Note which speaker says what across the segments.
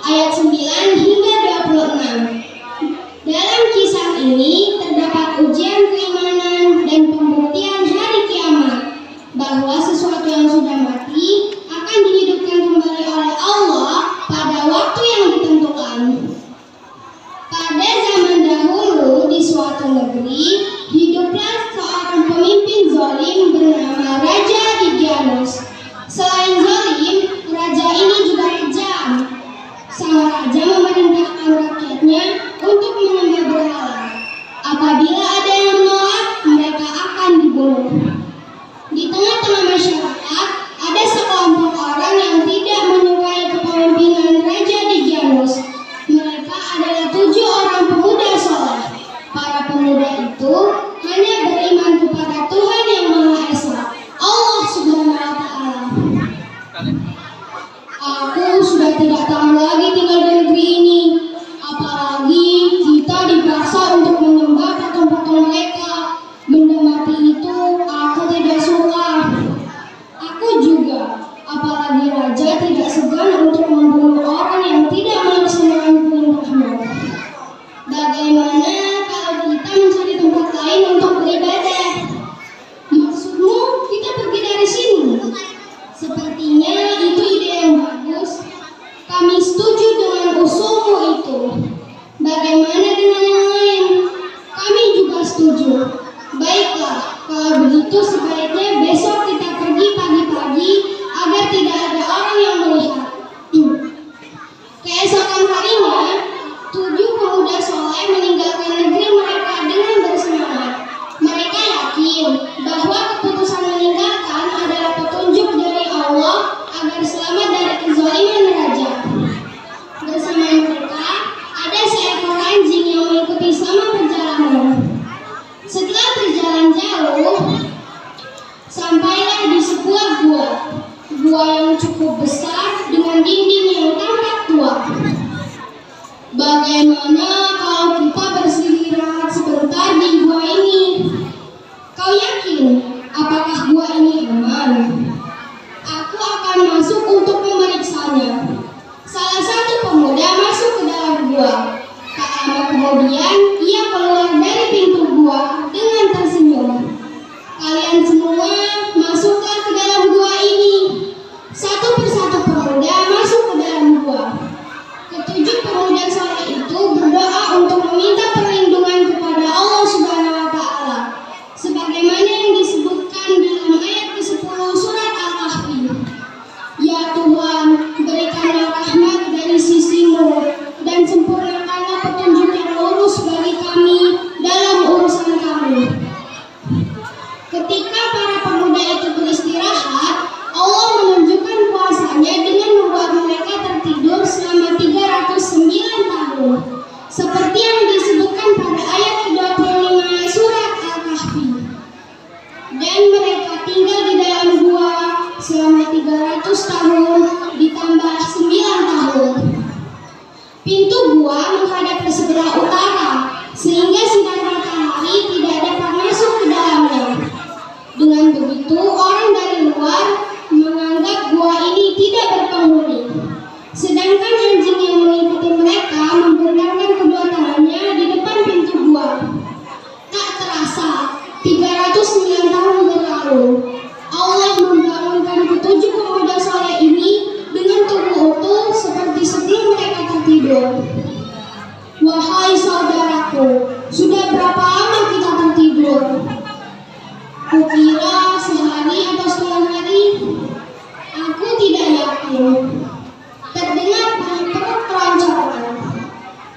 Speaker 1: ayat 9 hingga 26. Dalam kisah ini terdapat ujian keimanan dan pembuktian hari kiamat bahwa sesuatu yang sudah mati akan dihidupkan kembali oleh Allah pada waktu yang ditentukan. Pada zaman dahulu di suatu negeri hiduplah seorang pemimpin zalim bernama Raja Digianus. Selain zalim, raja ini juga kejam. Sang raja memerintahkan rakyatnya untuk menyembah berhala. Apabila ada yang menolak, mereka akan dibunuh. Di tengah-tengah masyarakat, ada sekelompok orang yang tidak menyukai kepemimpinan Raja Digianus. Mereka adalah 7 orang pemuda soleh. Para pemuda itu hanya beriman kepada Tuhan yang Maha Esa, Allah Subhanahu wa Ta'ala. Aku sudah tidak tahan lagi tinggal di negeri ini. Apalagi kita dipaksa untuk menyembah patung-patung mereka. Benda mati itu aku tidak suka. Aku juga. Apalagi raja tidak segan untuk membunuh orang yang tidak melaksanakan perintahnya. Bagaimana kalau kita mencari tempat lain untuk beribadah? Maksudmu kita pergi dari sini? Sepertinya itu ide yang bagus. Kami setuju dengan usulmu itu. Bagaimana dengan yang lain? Kami juga setuju. Baiklah, kalau begitu sebaiknya besok kita pergi pagi-pagi agar tidak ada orang yang melihat. Keesokan harinya, 7 pemuda soleh meninggalkan negeri mereka dengan bersemangat. Mereka yakin bahwa keputusan meninggalkan adalah petunjuk dari Allah agar selamat dari kezaliman raja. Bersama mereka ada seekor anjing yang mengikuti selama perjalanan. Setelah berjalan jauh, sampailah di sebuah gua. Gua yang cukup besar dengan dinding yang tampak tua. Bagaimana kalau kita beristirahat sebentar di gua ini? Kau yakin? Apakah gua ini aman? Aku akan masuk untuk memeriksanya. Salah satu pemuda masuk ke dalam gua. Tak lama kemudian, ia keluar dari pintu gua dengan tersenyum. Kalian semua masuklah ke dalam gua ini. Satu persatu pemuda masuk ke dalam gua. Ketujuh pemuda soleh itu berdoa untuk meminta perlindungan kepada Allah Subhanahu wa Ta'ala, sebagaimana yang disebutkan dalam ayat ke-10 surat Al-Kahfi. Ya Tuhan, berikanlah rahmat dari sisi-Mu dan sempurnakanlah petunjuk yang lurus bagi kami dalam urusan kami. Ketika para pemuda itu beristirahat, Allah menunjukkan kuasa-Nya dengan membuat mereka tertidur selama 309 tahun, seperti yang disebutkan pada ayat ke-25 surat Al-Kahfi. Dan mereka tinggal di dalam gua selama 300 tahun ditambah 9 tahun. Pintu gua menghadap ke sebelah utara, sehingga sinar matahari tidak dapat masuk ke dalamnya. Dengan begitu, orang dari luar menganggap gua ini tidak berpenghuni. Sedangkan anjing yang mengikuti mereka membenarkan kedua tangannya di depan pintu gua. Tak terasa, 309 tahun berlalu. Allah membangunkan ketujuh pemuda soleh ini dengan tubuh utuh seperti sebelum mereka tertidur. Wahai saudaraku, sudah berapa lama kita tertidur? Kukira sehari atau setengah hari. Aku tidak yakin. Terdengar perut keroncongan.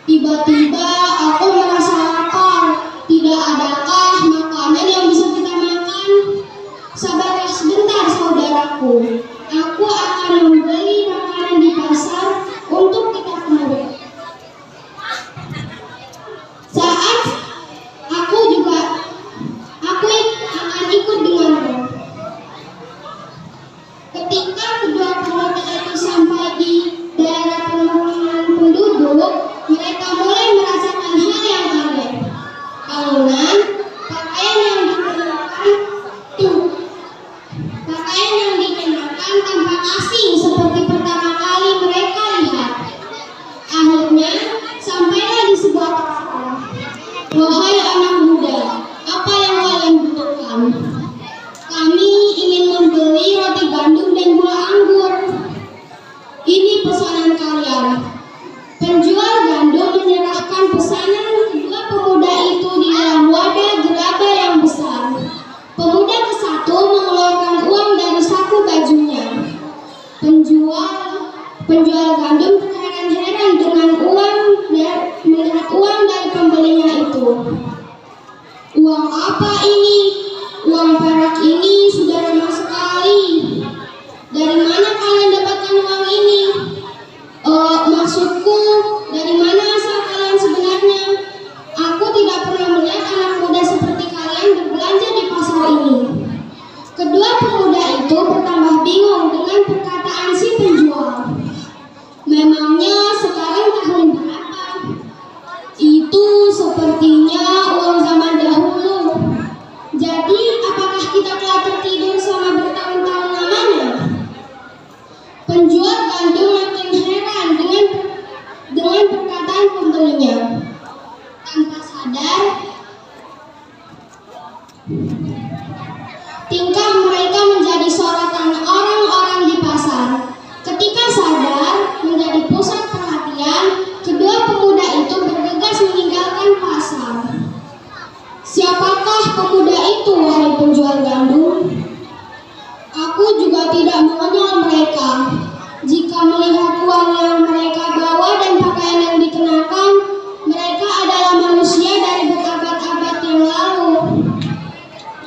Speaker 1: Tiba-tiba aku merasa lapar. Tidak adakah makanan yang bisa kita makan? Sabarlah sebentar saudaraku. Aku akan membeli makanan di pasar untuk kita kemudian. Saat aku akan ikut denganmu. Ketika kedua pemuda itu sampai di daerah pemukiman penduduk, mereka mulai merasakan hal yang aneh. Bangunan, pakaian yang dikenakan tampak asing seperti pertama kali mereka lihat. dan penjual gandum. Aku juga tidak mengenal mereka. Jika melihat uang yang mereka bawa dan pakaian yang dikenakan, mereka adalah manusia dari berabad-abad yang lalu.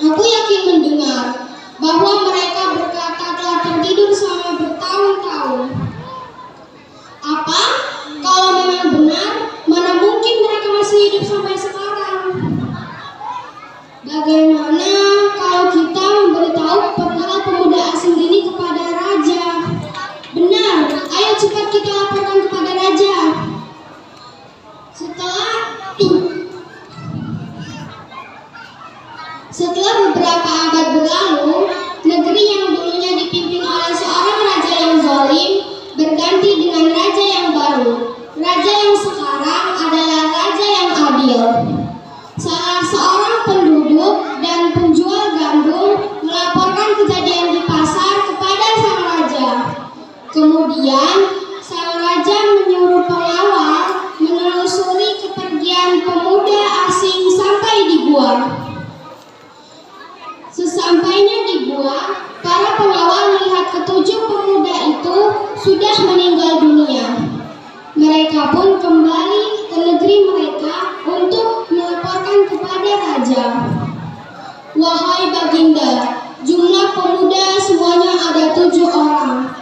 Speaker 1: Aku yakin mendengar bahwa mereka berkata telah tertidur selama bertahun-tahun. Apa? Kalau memang benar, mana mungkin mereka masih hidup sampai sekarang? Bagaimana kalau kita memberitahu perihal pemuda asing ini kepada raja? Benar, ayo cepat kita laporkan kepada raja. Setelah beberapa abad berlalu, negeri yang dulunya dipimpin oleh seorang raja yang zalim berganti dengan raja yang baru. Raja yang sekarang adalah raja yang adil. Salah seorang penduduk dan penjual gandum melaporkan kejadian di pasar kepada sang raja. Kemudian, sang raja menyuruh pengawal menelusuri kepergian pemuda asing sampai di gua. Sesampainya di gua, para pengawal melihat ketujuh pemuda itu sudah meninggal dunia. Mereka pun kembali ke negeri mereka untuk melaporkan kepada raja. Wahai baginda, jumlah pemuda semuanya ada 7 orang.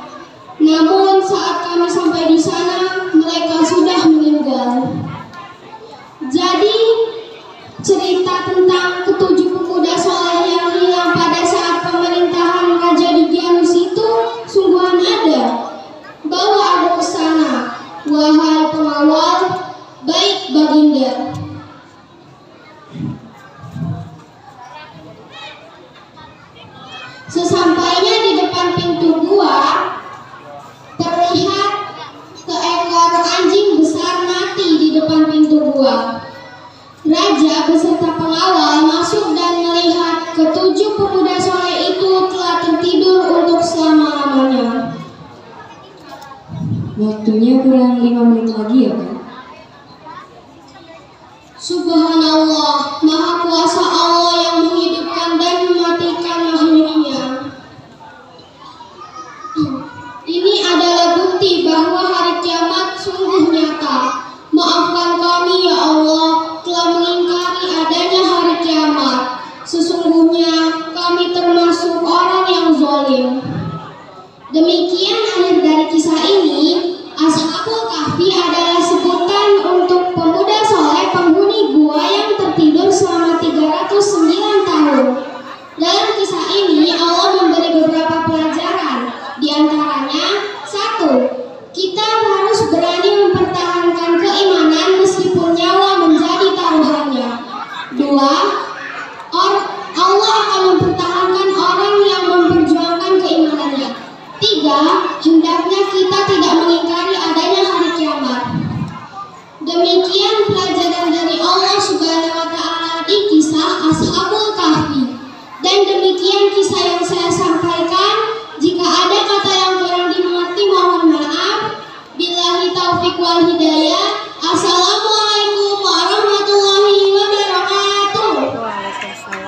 Speaker 1: Namun saat kami sampai di sana, mereka sudah meninggal. Jadi, cerita tentang ketujuh pemuda soleh yang hilang pada saat pemerintahan Raja Digianus itu sungguhan ada. Bawa aku ke sana, wahai pengawal. Baik, baginda. Sesampainya di depan pintu gua, terlihat seekor anjing besar mati di depan pintu gua. Raja beserta pengawal masuk dan melihat ketujuh pemuda soleh itu telah tertidur untuk selama-lamanya.
Speaker 2: Waktunya kurang 5 menit lagi ya, Kak?
Speaker 1: Subhanallah.